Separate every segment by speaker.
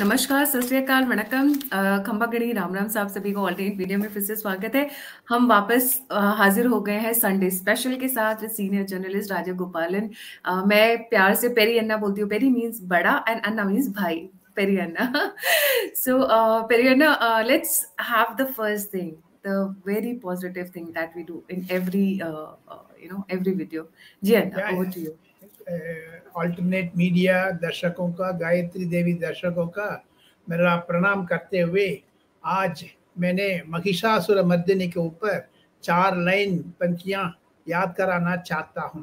Speaker 1: नमस्कार, सत श्री अकाल, वणक्कम, खंबागणी, राम राम साहब, सभी को ऑल्टरनेट मीडिया में फिर से स्वागत है। हम वापस हाजिर हो गए हैं संडे स्पेशल के साथ विद सीनियर जर्नलिस्ट राजीव गोपालन। मैं प्यार से पेरी अन्ना बोलती हूँ। पेरी मीन्स बड़ा एंड अन्ना मीन्स भाई, Peri Anna. So Peri Anna, let's have the first thing, the very positive thing that we do in every every video. Ji Anna, over to you.
Speaker 2: Alternate media दर्शकों का, गायत्री देवी दर्शकों का मेरा प्रणाम करते हुए आज मैंने महिषासुरमर्दिनी के ऊपर 4 लाइन पंक्तियां याद कराना चाहता हूं।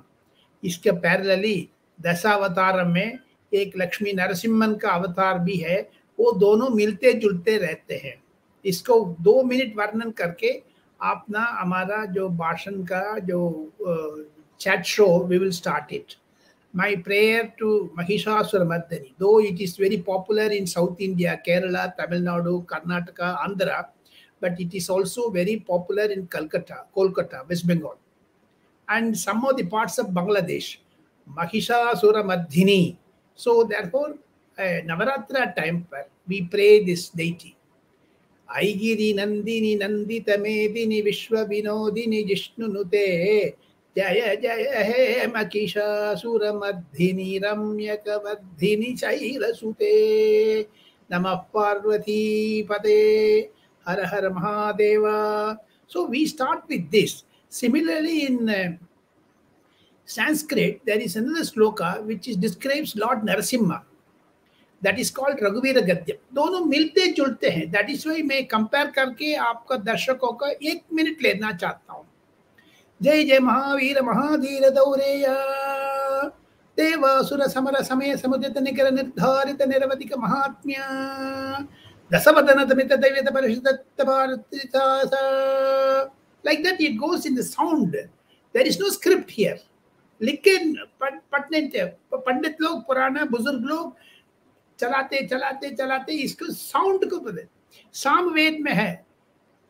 Speaker 2: इसके पैरेलली दशावतारम में एक लक्ष्मी नरसिम्हन का अवतार भी है, वो दोनों मिलते जुलते रहते हैं। इसको 2 मिनट वर्णन करके आप ना हमारा जो भाषण का जो chat show, we will start it. My prayer to Mahishasuramardini, though it is very popular in South India, Kerala, Tamil Nadu, Karnataka, Andhra, but it is also very popular in Kolkata, West Bengal, and some of the parts of Bangladesh. Mahishasuramardini. So therefore, Navaratra time we pray this deity. Aigiri Nandini Nandita Medini Vishwa Vinodini Jishnunute जय जय हे महिषासुरमर्दिनी रम्यकवर्धिनी शैलसुते नमः पार्वती पते हर हर Mahadeva. So we start with this. Similarly, in Sanskrit, there is another sloka which describes Lord Narasimha. That is called रघुवीर गद्यम. दोनों मिलते जुलते हैं. That is why मैं कंपेयर करके आपका दर्शकों का 1 मिनट लेना चाहता हूँ. जय जय महावीर महाधीर दौरेय देवासुर समर समय समुदित निकर निर्धारित निरवधिक महात्म्य दशवदन तमित दैवत परिषद Bharat. Like that it goes in the sound. There is no script here. लेकिन पंडित लोग, पुराना बुजुर्ग लोग चलाते चलाते चलाते इसको साउंड को बदले. सामवेद में है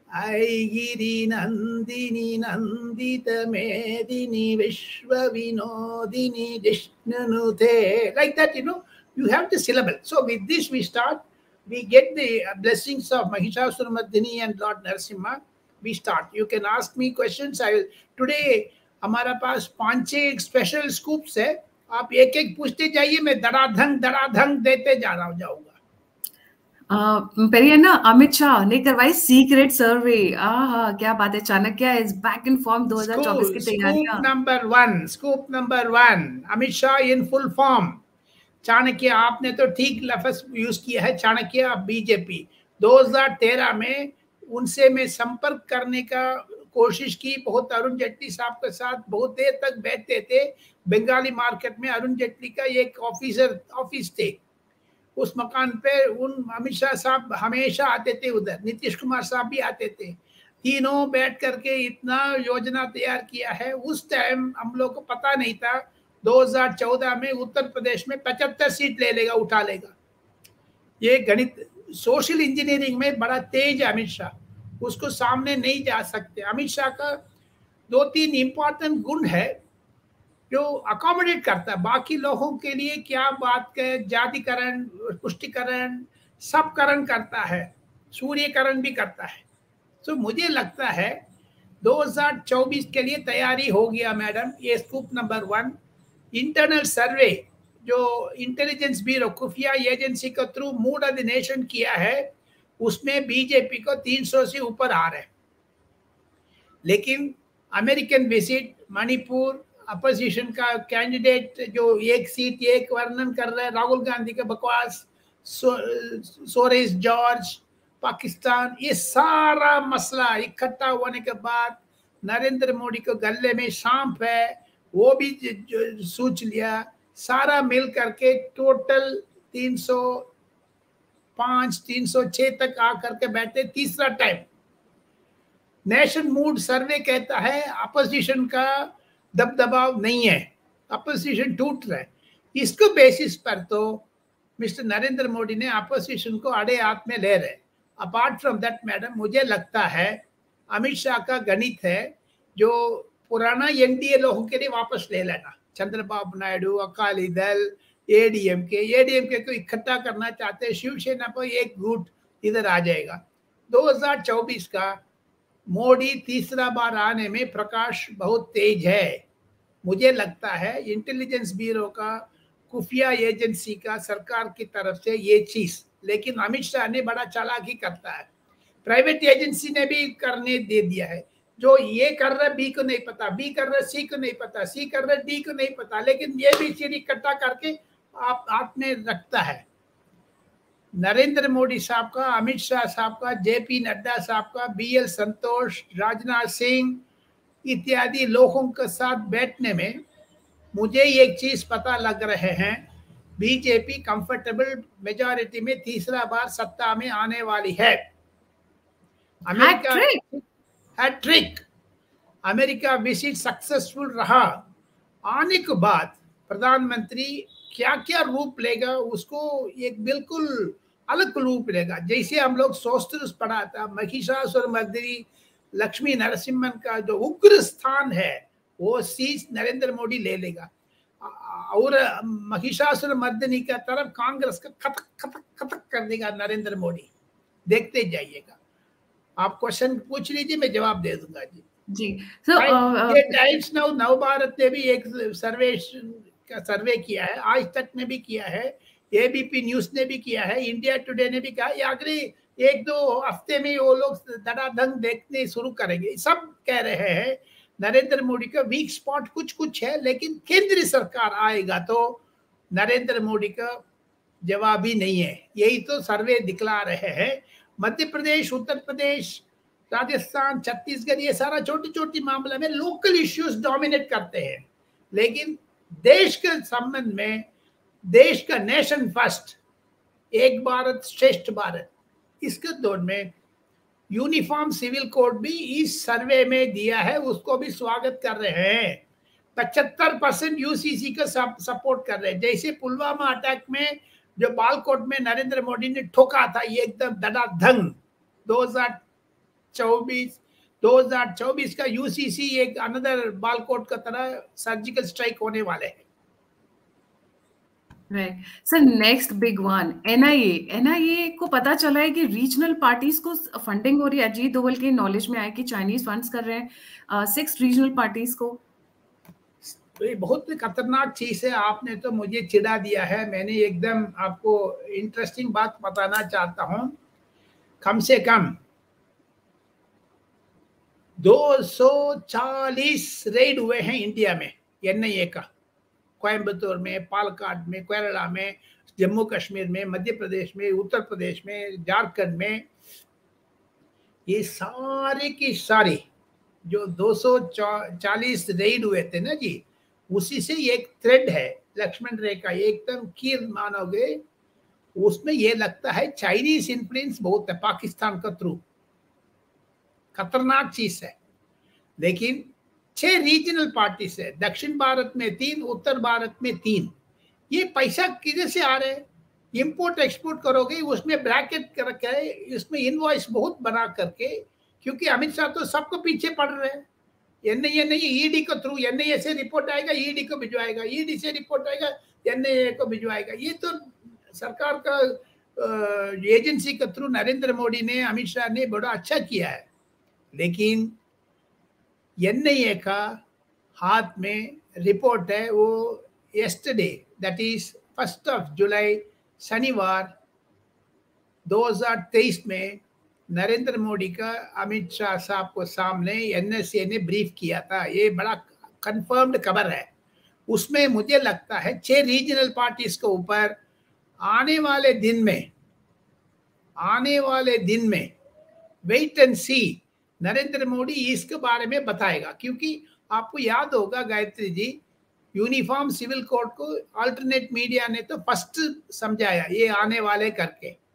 Speaker 2: ऐगिरी नंदिनी नंदित मेदिनी विश्व Vinodini जिष्णुनुते. Like that, you have the syllable. So with this we start. We get the blessings of Mahishasuramardini and Lord Narasimha. We start. You can ask me questions. Today हमारा पास 5-6 स्पेशल स्कूप्स है. आप एक एक पूछते जाइए, मैं धड़ाधड़ देते जाऊंगा.
Speaker 1: पेरी अन्ना, अमित शाह ने करवाई सीक्रेट सर्वे. क्या बात है. Chanakya is back in form. 2024 की तैयारियां.
Speaker 2: Scoop number 1 Amit Shah in full form. Chanakya, आपने तो ठीक लफ्ज यूज किया है. चाणक्य बीजेपी 2013 में उनसे मैं संपर्क करने का कोशिश की. बहुत अरुण जेटली साहब के साथ बहुत देर तक बैठते थे. बंगाली मार्केट में अरुण जेटली का एक ऑफिस थे. उस मकान पे अमित शाह साहब हमेशा आते थे. उधर नीतीश कुमार साहब भी आते थे. तीनों बैठ करके इतना योजना तैयार किया है. उस टाइम हम लोग को पता नहीं था 2014 में उत्तर प्रदेश में 75 सीट उठा लेगा. ये गणित सोशल इंजीनियरिंग में बड़ा तेज है अमित शाह. उसको सामने नहीं जा सकते. अमित शाह का 2-3 इंपॉर्टेंट गुण है जो अकोमोडेट करता है. बाकी लोगों के लिए क्या बात है, जातिकरण, पुष्टिकरण, सबकरण करता है, सूर्यकरण भी करता है. तो मुझे लगता है 2024 के लिए तैयारी हो गया मैडम. ये स्कूप नंबर 1. इंटरनल सर्वे जो इंटेलिजेंस ब्यूरो खुफिया एजेंसी के through mood off the nation किया है, उसमें बीजेपी को 300 से ऊपर आ रहे हैं. लेकिन अमेरिकन विजिट, मणिपुर, अपोजिशन का कैंडिडेट जो 1 सीट 1 वर्णन कर रहा है, राहुल गांधी का बकवास, सोरेस जॉर्ज, पाकिस्तान, ये सारा मसला इकट्ठा होने के बाद नरेंद्र मोदी को गले में सांप है, वो भी सोच लिया. सारा मिल करके टोटल 305 306 तक आकर के बैठे. तीसरा टाइम नेशन मूड सर्वे कहता है अपोजिशन का दबदबाव नहीं है, अपोजिशन टूट रहा है. इसको बेसिस पर तो मिस्टर नरेंद्र मोदी ने अपोजिशन को अड़े हाथ में ले रहे. अपार्ट फ्रॉम दैट मैडम, मुझे लगता है अमित शाह का गणित है जो पुराना एनडीए लोगों के लिए वापस ले लेना. चंद्रबाबू नायडू, अकाली दल, एडीएमके को इकट्ठा करना चाहते हैं, शिवसेना पर एक गुट इधर आ जाएगा। 2024 का मोदी तीसरा बार आने में प्रकाश बहुत तेज है। मुझे लगता है इंटेलिजेंस ब्यूरो का, खुफिया एजेंसी का, सरकार की तरफ से ये चीज, लेकिन अमित शाह ने बड़ा चालाकी करता है, प्राइवेट एजेंसी ने भी करने दे दिया है। जो ये कर रहा है बी को नहीं पता, बी कर रहा है सी को नहीं पता, सी कर रहा है डी को नहीं पता, लेकिन ये भी चीज इकट्ठा करके आप हाथ में रखता है। नरेंद्र मोदी साहब का, अमित शाह साहब का, जेपी नड्डा साहब का, बीएल संतोष, राजनाथ सिंह इत्यादि लोगों के साथ बैठने में मुझे एक चीज पता लग रहे हैं, बीजेपी कंफर्टेबल मेजॉरिटी में तीसरा बार सत्ता में आने वाली है। America hat trick, America visit successful रहा, आने के बाद प्रधानमंत्री क्या क्या रूप लेगा, उसको एक बिल्कुल अलग रूप लेगा। जैसे हम लोग सोस्त्रस पढ़ा था, महिषासुर मर्दिनी लक्ष्मी नरसिम्हन का जो उग्र स्थान है वो सीज नरेंद्र मोदी ले लेगा, और महिषासुर मर्दिनी का तरफ कांग्रेस का खतक खतक खतक कर देगा नरेंद्र मोदी। देखते जाइएगा। आप क्वेश्चन पूछ लीजिए, मैं जवाब दे दूंगा जी।
Speaker 1: जी
Speaker 2: ये टाइम्स नाउ, नव भारत ने भी एक सर्वे किया है, आज तक ने भी किया है, एबीपी न्यूज ने भी किया है, इंडिया टुडे ने भी कहा, अगले एक दो हफ्ते में वो लोग धड़ाधड़ देखने शुरू करेंगे। सब कह रहे हैं नरेंद्र मोदी का वीक स्पॉट कुछ कुछ है, लेकिन केंद्र सरकार आएगा तो नरेंद्र मोदी का जवाब ही नहीं है। यही तो सर्वे दिखला रहे हैं। मध्य प्रदेश, उत्तर प्रदेश, राजस्थान, छत्तीसगढ़, ये सारा छोटी छोटी मामले में लोकल इश्यूज डोमिनेट करते हैं, लेकिन देश के संबंध में, देश का नेशन फर्स्ट, एक भारत श्रेष्ठ भारत, इसके दौर में यूनिफॉर्म सिविल कोड भी इस सर्वे में दिया है, उसको भी स्वागत कर रहे हैं। 75% यूसीसी का सपोर्ट कर रहे हैं। जैसे पुलवामा अटैक में जो बालकोट में नरेंद्र मोदी ने ठोका था, ये एकदम धड़ाधड़ 2024 का यूसीसी एक अनदर बालकोट का तरह सर्जिकल स्ट्राइक होने वाले हैं।
Speaker 1: Right sir, next big one NIA को पता चला है कि रीजनल पार्टीज को फंडिंग हो रही है। अजीत दोवल के नॉलेज में आया कि चाइनीज फंड्स कर रहे हैं 6 रीजनल पार्टीज को।
Speaker 2: तो ये बहुत खतरनाक चीज है। आपने तो मुझे चिढ़ा दिया है। मैंने एकदम आपको इंटरेस्टिंग बात बताना चाहता हूं। कम से कम 240 रेड हुए हैं इंडिया में एनआईए का, कोयम्बतूर में, पालकाड में, केरला में, जम्मू कश्मीर में, मध्य प्रदेश में, उत्तर प्रदेश में, झारखंड में। ये सारे की सारी जो 240 रेड हुए थे ना जी, उसी से एक थ्रेड है, लक्ष्मण रेखा, एकदम कील मानोगे। उसमें ये लगता है चाइनीज इन्फ्लुएंस बहुत है पाकिस्तान का थ्रू। खतरनाक चीज है। लेकिन 6 रीजनल पार्टी है, दक्षिण भारत में 3, उत्तर भारत में 3। ये पैसा किधर से आ रहे हैं? इंपोर्ट एक्सपोर्ट करोगे, उसमें ब्रैकेट करके, इसमें इनवॉइस बहुत बना करके, क्योंकि अमित शाह तो सबको पीछे पड़ रहे हैं। एनआईए नहीं, ईडी को थ्रू, एनआईए से रिपोर्ट आएगा ईडी को भिजवाएगा, ईडी से रिपोर्ट आएगा एनआईए को भिजवाएगा। ये तो सरकार का एजेंसी के थ्रू नरेंद्र मोदी ने, अमित शाह ने बड़ा अच्छा किया है। लेकिन एनआईए का हाथ में रिपोर्ट है, वो यस्टरडे, दैट इज 1 जुलाई शनिवार 2023 में नरेंद्र मोदी का अमित शाह साहब को सामने एनएसए ने ब्रीफ किया था। ये बड़ा कंफर्म्ड खबर है। उसमें मुझे लगता है 6 रीजनल पार्टीज के ऊपर आने वाले दिन में वेट एंड सी, नरेंद्र मोदी इसके बारे में बताएगा। क्योंकि आपको याद होगा Gayatri ji, uniform civil code को अल्टरनेट मीडिया ने तो फर्स्ट समझाया ये आने वाले करके।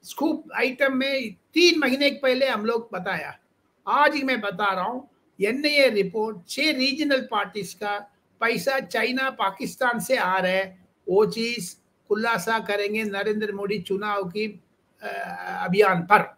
Speaker 2: स्कूप आइटम में 3 महीने पहले हम लोग बताया। आज ही मैं बता रहा हूँ, एनआईए रिपोर्ट 6 रीजनल पार्टीज का पैसा चाइना पाकिस्तान से आ रहा है, वो चीज खुलासा करेंगे नरेंद्र मोदी चुनाव की अभियान पर।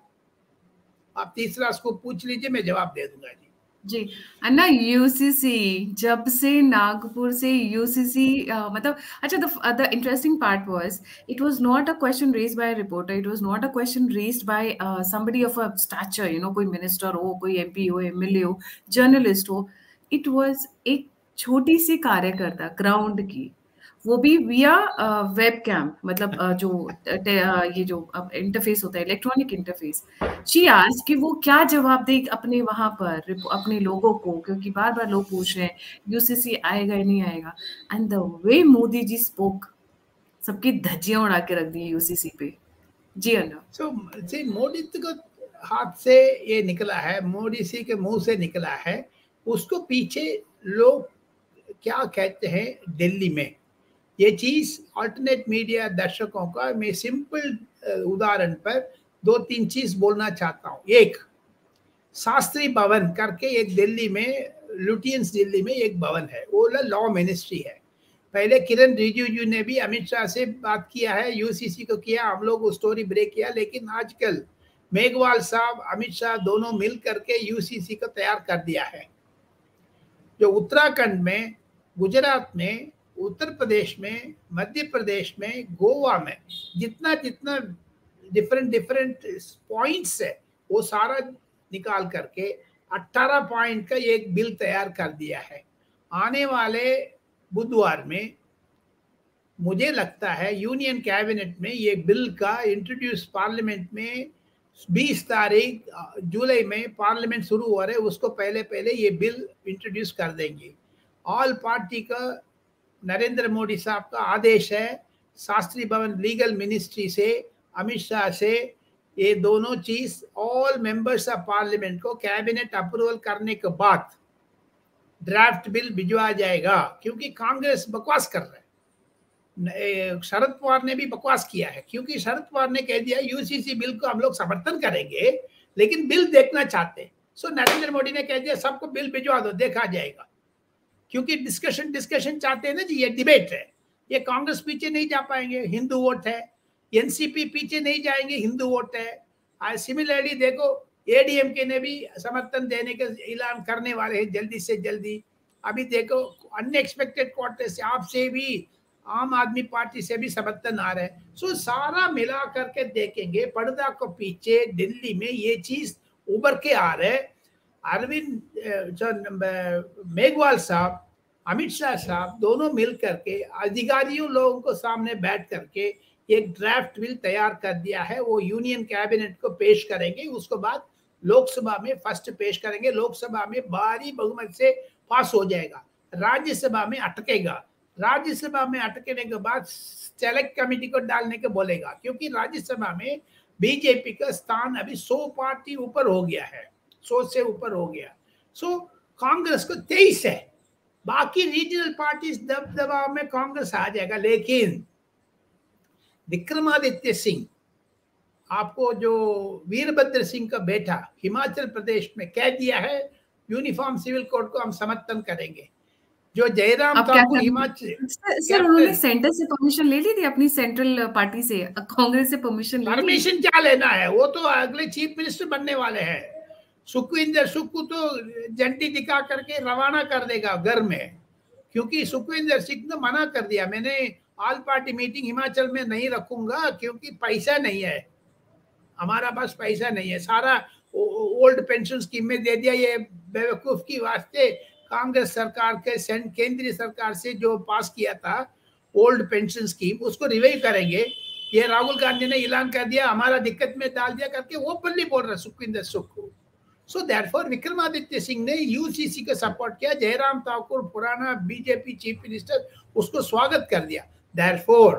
Speaker 2: आप तीसरा स्कूप पूछ लीजिए, मैं जवाब दे दूंगा जी।
Speaker 1: जी। अन्ना, यूसीसी जब से नागपुर से यूसीसी मतलब अच्छा, the interesting part was it was not a question raised bye a reporter, it was not a question raised by somebody of a stature, कोई मिनिस्टर हो, कोई एमपी हो, एमएलए हो, जर्नलिस्ट हो। इट वाज एक छोटी सी कार्यकर्ता ग्राउंड की, वो भी विया वेब कैम, मतलब ये जो इंटरफेस होता है, इलेक्ट्रॉनिक इंटरफेस। शी आज कि वो क्या जवाब दे अपने वहां पर अपने लोगों को, क्योंकि बार बार लोग पूछ रहे हैं यूसीसी आएगा या नहीं आएगा। And the way Modi ji spoke, सबकी धज्जियां उड़ा के रख दी यूसीसी पे। जी अन्ना।
Speaker 2: सो मोदी को हाथ से ये निकला है, मोदी जी के मुंह से निकला है, उसको पीछे लोग क्या कहते हैं दिल्ली में, ये चीज अल्टरनेट मीडिया दर्शकों का मैं सिंपल उदाहरण पर दो तीन चीज बोलना चाहता हूँ। एक, शास्त्री भवन करके एक दिल्ली में, लुटियंस दिल्ली में एक भवन है, वो लॉ मिनिस्ट्री है। पहले किरण रिजिजू ने भी अमित शाह से बात किया है, यूसीसी को किया, हम लोग वो स्टोरी ब्रेक किया, लेकिन आजकल मेघवाल साहब, अमित शाह दोनों मिल करके यूसीसी को तैयार कर दिया है। जो उत्तराखंड में, गुजरात में, उत्तर प्रदेश में, मध्य प्रदेश में, गोवा में जितना जितना डिफरेंट डिफरेंट पॉइंट्स है, वो सारा निकाल करके 18 पॉइंट का एक बिल तैयार कर दिया है। आने वाले बुधवार में मुझे लगता है यूनियन कैबिनेट में ये बिल का इंट्रोड्यूस, पार्लियामेंट में 20 तारीख जुलाई में पार्लियामेंट शुरू हो रहे, उसको पहले पहले ये बिल इंट्रोड्यूस कर देंगे। ऑल पार्टी का नरेंद्र मोदी साहब का आदेश है, शास्त्री भवन लीगल मिनिस्ट्री से, अमित शाह से, ये दोनों चीज ऑल मेंबर्स ऑफ पार्लियामेंट को कैबिनेट अप्रूवल करने के बाद ड्राफ्ट बिल भिजवा जाएगा। क्योंकि कांग्रेस बकवास कर रहा है, शरद पवार ने भी बकवास किया है, क्योंकि शरद पवार ने कह दिया यूसीसी बिल को हम लोग समर्थन करेंगे लेकिन बिल देखना चाहते। सो नरेंद्र मोदी ने कह दिया सबको बिल भिजवा दो, देखा जाएगा। क्योंकि डिस्कशन चाहते हैं ना जी, ये डिबेट है, ये कांग्रेस पीछे नहीं जा पाएंगे, हिंदू वोट है, एनसीपी पीछे नहीं जाएंगे, हिंदू वोट है। सिमिलरली देखो, एडीएमके ने भी समर्थन देने का ऐलान करने वाले हैं जल्दी से जल्दी। अभी देखो अनएक्सपेक्टेड क्वार्टर से आपसे भी, आम आदमी पार्टी से भी समर्थन आ रहे हैं। सो सारा मिला करके देखेंगे, पर्दा को पीछे दिल्ली में ये चीज उभर के आ रहे। अरविंद मेघवाल साहब, अमित शाह साहब दोनों मिल करके अधिकारियों लोगों को सामने बैठ करके एक ड्राफ्ट बिल तैयार कर दिया है, वो यूनियन कैबिनेट को पेश करेंगे, उसके बाद लोकसभा में फर्स्ट पेश करेंगे, लोकसभा में भारी बहुमत से पास हो जाएगा, राज्यसभा में अटकेगा, राज्यसभा में अटकने के बाद सेलेक्ट कमेटी को डालने को बोलेगा, क्योंकि राज्यसभा में बीजेपी का स्थान अभी 100 पार्टी ऊपर हो गया है, 100 से ऊपर हो गया। सो कांग्रेस को 23 है, बाकी रीजनल पार्टीज दबदबा में कांग्रेस आ जाएगा। लेकिन विक्रमादित्य सिंह, आपको जो वीरभद्र सिंह का बेटा हिमाचल प्रदेश में कह दिया है यूनिफॉर्म सिविल कोड को हम समर्थन करेंगे। जो जयराम ठाकुर हिमाचल
Speaker 1: सर, उन्होंने सेंटर से परमिशन ले ली थी, अपनी सेंट्रल पार्टी से, कांग्रेस से परमिशन
Speaker 2: क्या लेना है, वो तो अगले चीफ मिनिस्टर बनने वाले हैं। सुखविंदर सुख को तो झंडी दिखा करके रवाना कर देगा घर में, क्योंकि सुखविंदर सिंह ने मना कर दिया, मैंने ऑल पार्टी मीटिंग हिमाचल में नहीं रखूंगा क्योंकि पैसा नहीं है, हमारा पास पैसा नहीं है, सारा ओल्ड पेंशन स्कीम में दे दिया। ये बेवकूफ की वास्ते कांग्रेस सरकार के केंद्रीय सरकार से जो पास किया था ओल्ड पेंशन स्कीम, उसको रिवाइव करेंगे। ये राहुल गांधी ने ऐलान कर दिया, हमारा दिक्कत में डाल दिया करके ओपनली बोल रहा सुखविंदर सुख को। सो देयरफॉर विक्रमादित्य सिंह ने यूसीसी को सपोर्ट किया, जयराम ठाकुर पुराना बीजेपी चीफ मिनिस्टर, उसको स्वागत कर दिया। देयरफॉर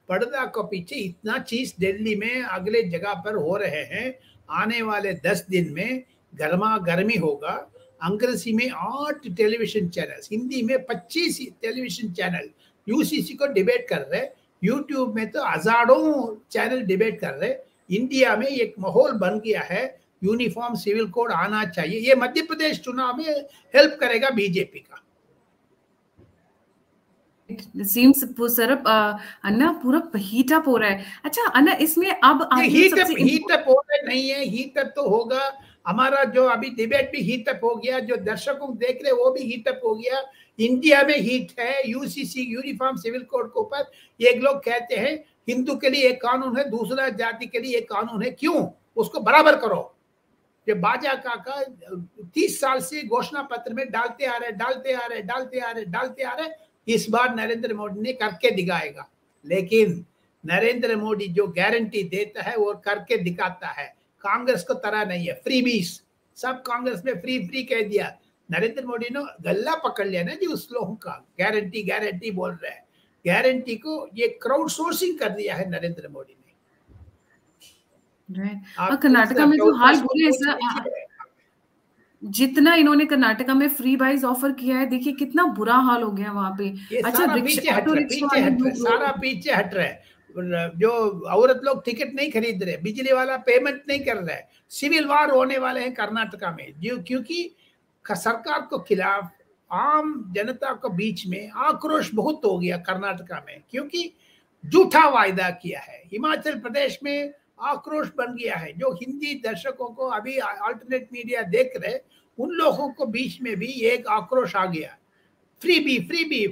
Speaker 2: पर्दा को पीछे इतना चीज दिल्ली में अगले जगह पर हो रहे हैं, आने वाले 10 दिन में गर्मा गर्मी होगा। अंग्रेजी में 8 टेलीविजन चैनल, हिंदी में 25 टेलीविजन चैनल यूसीसी को डिबेट कर रहे, यूट्यूब में तो हजारों चैनल डिबेट कर रहे। इंडिया में एक माहौल बन गया है, यूनिफॉर्म सिविल कोड आना चाहिए। ये मध्य प्रदेश चुनाव में हेल्प करेगा बीजेपी का।
Speaker 1: सीम्स सर, अन्ना पूरा हीट अप हो रहा है। अच्छा अन्ना, इसमें अब
Speaker 2: हीट अप हो रहा नहीं है, हीट अप तो होगा हमारा जो अभी डिबेट भी हीट अप हो गया, जो दर्शकों देख रहे वो भी हीट अप हो गया। इंडिया में हीट है यूसीसी यूनिफॉर्म सिविल कोड के ऊपर। एक लोग कहते हैं हिंदू के लिए एक कानून है, दूसरा जाति के लिए एक कानून है, क्यों उसको बराबर करो। जो बाजा काका 30 साल से घोषणा पत्र में डालते आ रहे, इस बार नरेंद्र मोदी ने करके दिखाएगा। लेकिन नरेंद्र मोदी जो गारंटी देता है वो करके दिखाता है। कांग्रेस को तरह नहीं है फ्री बीस, सब कांग्रेस में फ्री कह दिया। नरेंद्र मोदी ने गल्ला पकड़ लिया ना जी उस लोगों का, गारंटी बोल रहे हैं। गारंटी को ये क्राउड सोर्सिंग कर दिया है नरेंद्र मोदी ने।
Speaker 1: कर्नाटका में तो हाल बुरे है, जितना इन्होंने कर्नाटका में फ्री बाइज ऑफर किया है, देखिए कितना बुरा हाल हो गया वहां पे।
Speaker 2: अच्छा पीछे हट रहा है। जो औरत लोग टिकट नहीं खरीद रहे, बिजली वाला पेमेंट नहीं कर रहा है, सिविल वार होने वाले हैं कर्नाटका में, क्योंकि सरकार को खिलाफ आम जनता को बीच में आक्रोश बहुत हो गया कर्नाटका में, क्योंकि झूठा वायदा किया है। हिमाचल प्रदेश में आक्रोश बन गया है। जो हिंदी दर्शकों को अभी अल्टरनेट मीडिया देख रहे, उन लोगों को बीच में भी एक आक्रोश आ गया, फ्री बी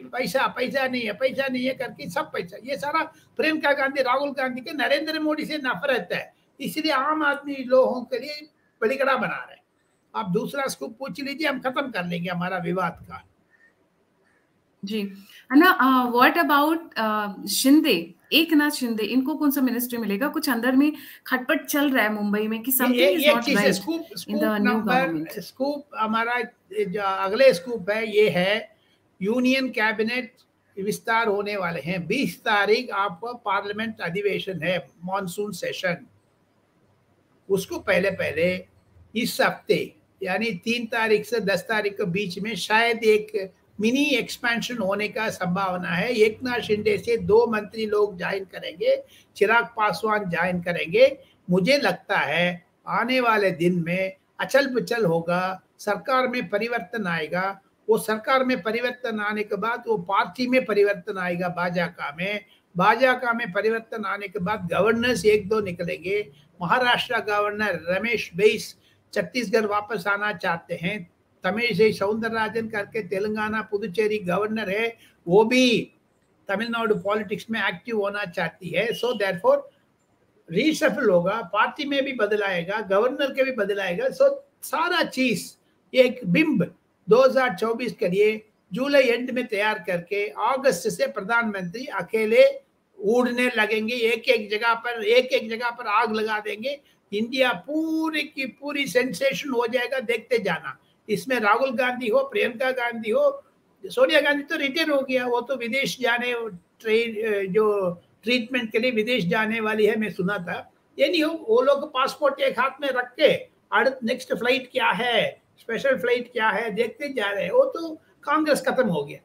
Speaker 2: पैसा नहीं है करके सब पैसा। ये सारा प्रियंका गांधी, राहुल गांधी के नरेंद्र मोदी से नफरत है, इसलिए आम आदमी लोगों के लिए बलिकड़ा बना रहे। आप दूसरा स्कूप पूछ लीजिए, हम खत्म कर लेंगे हमारा विवाद का।
Speaker 1: जी अन्ना, व्हाट अबाउट शिंदे, एकनाथ शिंदे, इनको कौन सा मिनिस्ट्री मिलेगा? कुछ अंदर में खटपट चल रहा है मुंबई में कि something is not right in the new government.
Speaker 2: Scoop हमारा जो अगले स्कूप है ये है, यूनियन कैबिनेट विस्तार होने वाले हैं। 20 तारीख आपको पार्लियामेंट अधिवेशन है, मॉनसून सेशन। उसको पहले इस हफ्ते यानी 3 तारीख से 10 तारीख के बीच में शायद एक मिनी एक्सपेंशन होने का संभावना है। एकनाथ शिंदे से 2 मंत्री लोग ज्वाइन करेंगे, चिराग पासवान ज्वाइन करेंगे। मुझे लगता है आने वाले दिन में अचल पुचल होगा, सरकार में परिवर्तन आएगा। वो सरकार में परिवर्तन आने के बाद वो पार्टी में परिवर्तन आएगा, भाजपा में परिवर्तन आने के बाद गवर्नर्स 1-2 निकलेंगे। महाराष्ट्र गवर्नर रमेश बैस छत्तीसगढ़ वापस आना चाहते हैं। तमिलिसई सौंदरराजन करके तेलंगाना पुदुचेरी गवर्नर है, वो भी तमिलनाडु पॉलिटिक्स में एक्टिव होना चाहती है। सो देयरफॉर रीशफल होगा, पार्टी में भी बदलाएगा, गवर्नर के भी बदलाएगा। सो सारा चीज एक बिंब 2024 के लिए जुलाई एंड में तैयार करके अगस्त से प्रधानमंत्री अकेले उड़ने लगेंगे, एक एक जगह पर आग लगा देंगे। इंडिया पूरी की पूरी सेंसेशन हो जाएगा, देखते जाना। इसमें राहुल गांधी हो, प्रियंका गांधी हो, सोनिया गांधी तो रिटायर हो गया, वो तो विदेश जाने जो ट्रीटमेंट के लिए विदेश जाने वाली है, मैं सुना था। ये नहीं हो, वो लोग पासपोर्ट एक हाथ में रख के नेक्स्ट फ्लाइट क्या है, स्पेशल फ्लाइट क्या है, देखते जा रहे हैं। वो तो कांग्रेस खत्म हो गया,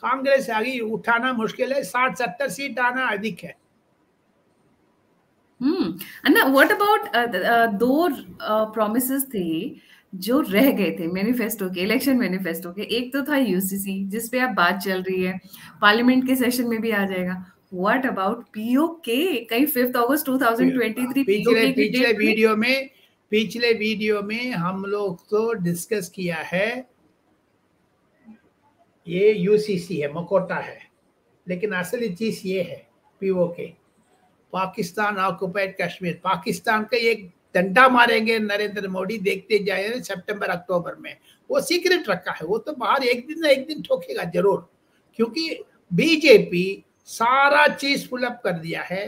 Speaker 2: कांग्रेस आगे उठाना मुश्किल है, 60-70 सीट आना अधिक है।
Speaker 1: अन्ना, व्हाट अबाउट 2 प्रॉमिसेस थे जो रह गए थे मैनिफेस्टो के, इलेक्शन मैनिफेस्टो के। एक तो था यूसीसी, जिस पे अब बात चल रही है, पार्लियामेंट के सेशन में भी आ जाएगा। What about PoK? कहीं 5 अगस्त 2023
Speaker 2: पिछले वीडियो में हम लोग तो डिस्कस किया है, ये यूसीसी है, मकोटा है, लेकिन असली चीज ये है पीओके, पाकिस्तान ऑक्युपाइड कश्मीर। पाकिस्तान का एक डंडा मारेंगे नरेंद्र मोदी, देखते जाए सितंबर अक्टूबर में। वो सीक्रेट रखा है, वो तो बाहर एक दिन ना एक दिन ठोकेगा जरूर, क्योंकि बीजेपी सारा चीज फुलअप कर दिया है,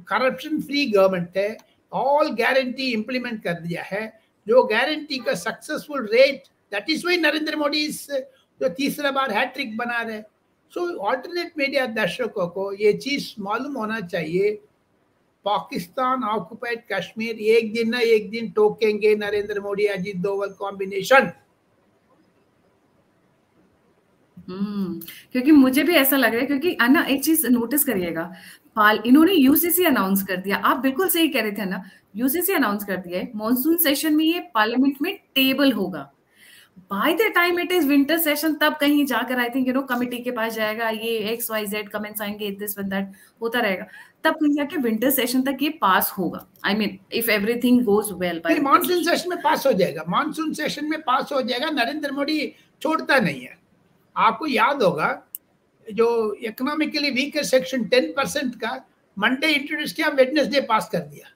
Speaker 2: करप्शन फ्री गवर्नमेंट है, ऑल गारंटी इंप्लीमेंट कर दिया है। जो गारंटी का successful rate, that is why Narendra Modi जो तीसरा बार हैट्रिक बना रहे। सो ऑल्टरनेट मीडिया दर्शकों को ये चीज मालूम होना चाहिए, पाकिस्तान ऑक्युपाइड कश्मीर एक दिन ना एक दिन टोकेंगे नरेंद्र मोदी अजीत डोवल कॉम्बिनेशन।
Speaker 1: क्योंकि मुझे भी ऐसा लग रहा है, क्योंकि अन्ना एक चीज नोटिस करिएगा, इन्होंने यूसीसी अनाउंस कर दिया। आप बिल्कुल सही कह रहे थे ना, यूसीसी अनाउंस कर दिया है, मॉनसून सेशन में ये पार्लियामेंट में टेबल होगा। By the time it is winter session, तब कहीं जाकर आई थिंक कमिटी के पास जाएगा, ये XYZ कमेंट्स आएंगे, दिस वन दैट होता रहेगा, तब कहीं जाके विंटर सेशन तक ये पास होगा। I mean if everything goes well by
Speaker 2: monsoon session में पास हो जाएगा, मानसून सेशन में पास हो जाएगा। नरेंद्र मोदी छोड़ता नहीं है। आपको याद होगा जो इकोनॉमिकली वीकर सेक्शन 10% का मंडे इंट्रोड्यूस किया, वेडनेसडे पास कर दिया।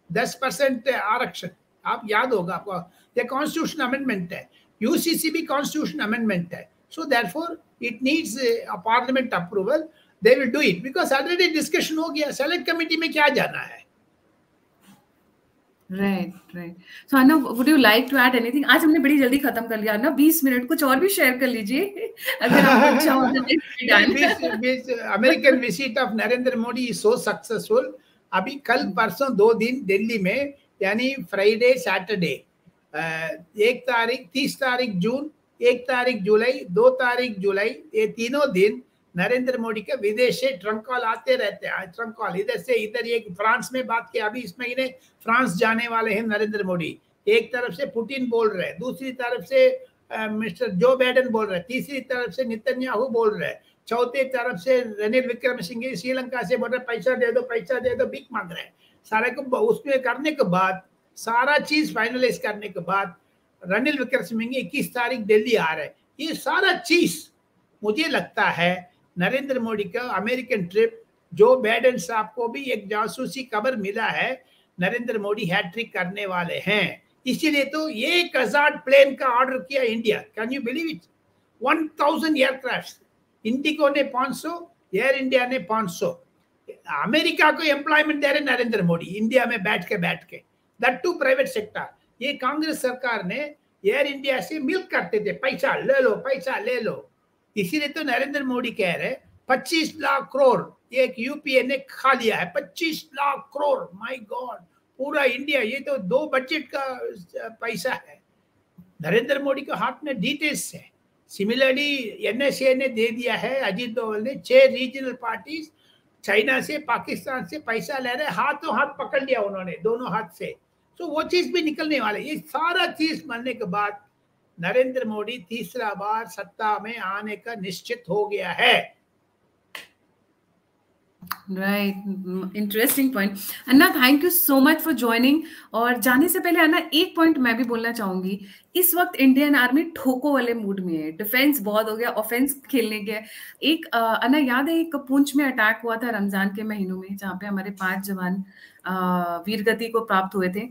Speaker 2: 10% आरक्षण, आप याद होगा आपको, ये कॉन्स्टिट्यूशन अमेंडमेंट है, यूसीसी भी कॉन्स्टिट्यूशन अमेंडमेंट है। So therefore it needs a parliament approval, they will do it because already discussion हो गया। सेलेक्ट कमेटी में क्या जाना है?
Speaker 1: Right. So Anna, would you like to add anything? आज हमने बड़ी जल्दी खत्म कर लिया ना, 20 मिनट, कुछ और भी शेयर कर लीजिए अगर आपको अच्छा हो तो।
Speaker 2: American visit of Narendra Modi is so successful. अभी कल परसों 2 दिन दिल्ली में, यानी फ्राइडे सैटरडे, 1 तारीख 30 तारीख जून, 1 तारीख जुलाई, 2 तारीख जुलाई, ये तीनों दिन नरेंद्र मोदी के विदेश से ट्रंक कॉल आते रहते हैं। ट्रंक कॉल इधर से इधर, ये फ्रांस में बात किया, अभी इस महीने फ्रांस जाने वाले हैं नरेंद्र मोदी। एक तरफ से पुतिन बोल रहे हैं, दूसरी तरफ से मिस्टर जो बाइडेन बोल रहे हैं, तीसरी तरफ से नेतन्याहू बोल रहे हैं, चौथे तरफ से रणील विक्रमसिंघे श्रीलंका से बोल रहे पैसा दे दो, भीख मांग रहे हैं। सारे को उसमें करने के बाद, सारा चीज फाइनलाइज करने के बाद रणील विक्रमसिंघे 21 तारीख दिल्ली आ रहे हैं। ये सारा चीज मुझे लगता है नरेंद्र मोदी का अमेरिकन ट्रिप, जो बाइडेन साहब को भी एक जासूसी खबर मिला है, नरेंद्र मोदी हैट्रिक करने वाले हैं। इसीलिए तो 1000 प्लेन का ऑर्डर किया India. Can you believe it? 1000 aircraft, Indigo ने 500, एयर इंडिया ने 500। अमेरिका को एम्प्लॉयमेंट दे रहे नरेंद्र मोदी, इंडिया में बैठ के दैट टू प्राइवेट सेक्टर। ये कांग्रेस सरकार ने एयर इंडिया से मिल्क करते थे, पैसा ले लो। इसीलिए तो नरेंद्र मोदी कह रहे 25 लाख करोड़ एक यूपीए ने खा लिया है। 25 लाख करोड़, माय गॉड, पूरा इंडिया, ये तो 2 बजट का पैसा है। नरेंद्र मोदी के हाथ में डिटेल्स है। सिमिलरली एनएसए ने दे दिया है, अजीत डोवल ने, 6 रीजनल पार्टीज चाइना से, पाकिस्तान से पैसा ले रहे, हाथों हाथ पकड़ लिया उन्होंने, दोनों हाथ से। तो वो चीज भी निकलने वाले। ये सारा चीज बनने के बाद नरेंद्र मोदी तीसरा बार सत्ता में आने का निश्चित हो गया है।
Speaker 1: Right, interesting point. Anna, thank you so much for joining. और जाने से पहले अन्ना, एक पॉइंट मैं भी बोलना चाहूंगी। इस वक्त इंडियन आर्मी ठोको वाले मूड में है, डिफेंस बहुत हो गया, ऑफेंस खेलने के। एक अन्ना याद है, एक पुंछ में अटैक हुआ था रमजान के महीनों में, जहाँ पे हमारे 5 जवान वीरगति को प्राप्त हुए थे।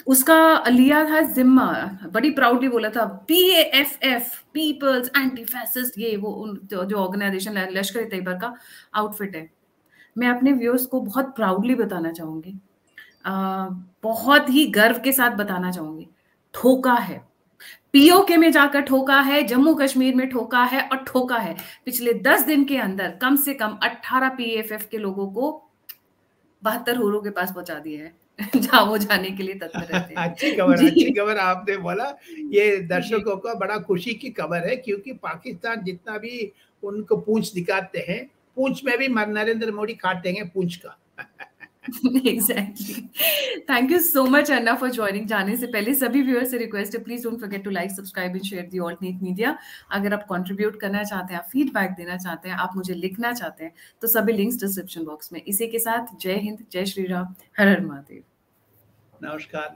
Speaker 1: उसका लिया था जिम्मा, बड़ी प्राउडली बोला था, PAFF, पीपल्स एंटी फैसिस्ट, ये वो जो ऑर्गेनाइजेशन लश्कर तैयबा का आउटफिट है। मैं अपने व्यूअर्स को बहुत प्राउडली बताना चाहूंगी, बहुत ही गर्व के साथ बताना चाहूंगी, ठोका है। POK में जाकर ठोका है, जम्मू कश्मीर में ठोका है, और ठोका है पिछले 10 दिन के अंदर कम से कम 18 PAFF के लोगों को 72 हुरों के पास पहुंचा दिया है, जहाँ वो जाने के लिए तत्पर रहते हैं।
Speaker 2: अच्छी खबर आपने बोला। ये दर्शकों को बड़ा खुशी की खबर है, क्योंकि पाकिस्तान जितना भी उनको पूंछ दिखाते हैं, पूंछ में भी नरेंद्र मोदी काटेंगे पूंछ का।
Speaker 1: Exactly. Thank you so much, Anna, for joining. जाने से पहले सभी व्यूअर्स से रिक्वेस्ट है, please don't forget to like, subscribe and share the alternate media. अगर आप कंट्रीब्यूट करना चाहते हैं, आप फीडबैक देना चाहते हैं, आप मुझे लिखना चाहते हैं, तो सभी लिंक्स डिस्क्रिप्शन बॉक्स में। इसी के साथ जय हिंद, जय श्री राम, हर हर महादेव।
Speaker 2: नमस्कार।